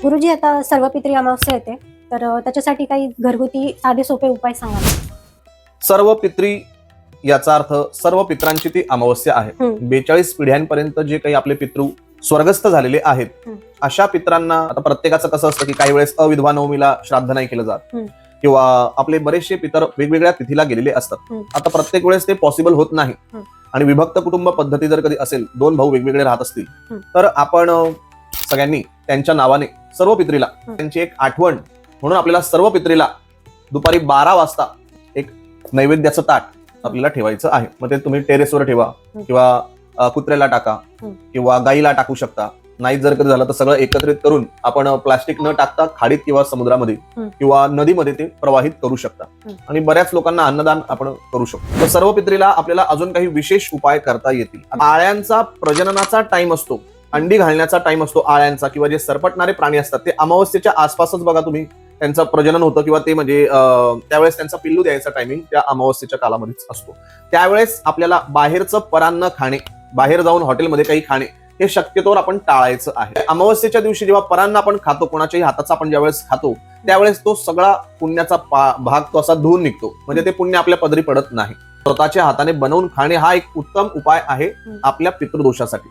गुरुजी, आता सर्व पितरी अमावस्या येते, तर त्याच्यासाठी काही घरगुती साधे सोपे उपाय सांगा. सर्व पित्री याचा अर्थ सर्व पित्रांची ती अमावस्या आहे. 42 पिढ्यांपर्यंत जे काही आपले पितृ स्वर्गस्थ झालेले आहेत, अशा पित्रांना आता प्रत्येकाचं कसं असतं की काही वेळेस अविधवा नवमीला श्राद्ध नाही केलं जात, किंवा आपले बरेचसे पितर वेगवेगळ्या तिथीला गेलेले असतात. आता प्रत्येक वेळेस ते पॉसिबल होत नाही, आणि विभक्त कुटुंब पद्धती जर कधी असेल, 2 भाऊ वेगवेगळे राहत असतील, तर आपण सगळ्यांनी त्यांच्या नावाने सर्व पित्रीला त्यांची एक आठवण म्हणून आपल्याला सर्व पित्रीला दुपारी 12 वाजता एक नैवेद्याचं ताट आपल्याला ठेवायचं आहे. मग ते तुम्ही टेरेसवर ठेवा, किंवा कुत्र्याला टाका, किंवा गाईला टाकू शकता. नाही जर कधी झालं तर सगळं एकत्रित करून आपण प्लास्टिक न टाकता खाडीत किंवा समुद्रामध्ये किंवा नदीमध्ये ते प्रवाहित करू शकता. आणि बऱ्याच लोकांना अन्नदान आपण करू शकतो. तर सर्व पित्रीला आपल्याला अजून काही विशेष उपाय करता येतील. आळ्यांचा प्रजननाचा टाइम असतो, अंडी घालण्याचा टाइम असतो आळ्यांचा, किंवा जे सरपटणारे प्राणी असतात ते अमावस्येच्या आसपासच बघा तुम्ही त्यांचं प्रजनन होतं, किंवा ते म्हणजे त्यावेळेस त्यांचा पिल्लू द्यायचा टायमिंग त्या अमावस्येच्या कालामध्येच असतो. त्यावेळेस आपल्याला बाहेरचं परान्न खाणे, बाहेर जाऊन हॉटेलमध्ये काही खाणे हे शक्यतोवर आपण टाळायचं आहे. अमावस्येच्या दिवशी जेव्हा परान्न आपण खातो, कोणाच्याही हाताचा आपण ज्यावेळेस खातो, त्यावेळेस तो सगळा पुण्याचा भाग तो असा धुवून निघतो, म्हणजे ते पुण्य आपल्या पदरी पडत नाही. स्वतःच्या हाताने बनवून खाणे हा एक उत्तम उपाय आहे आपल्या पितृदोषासाठी.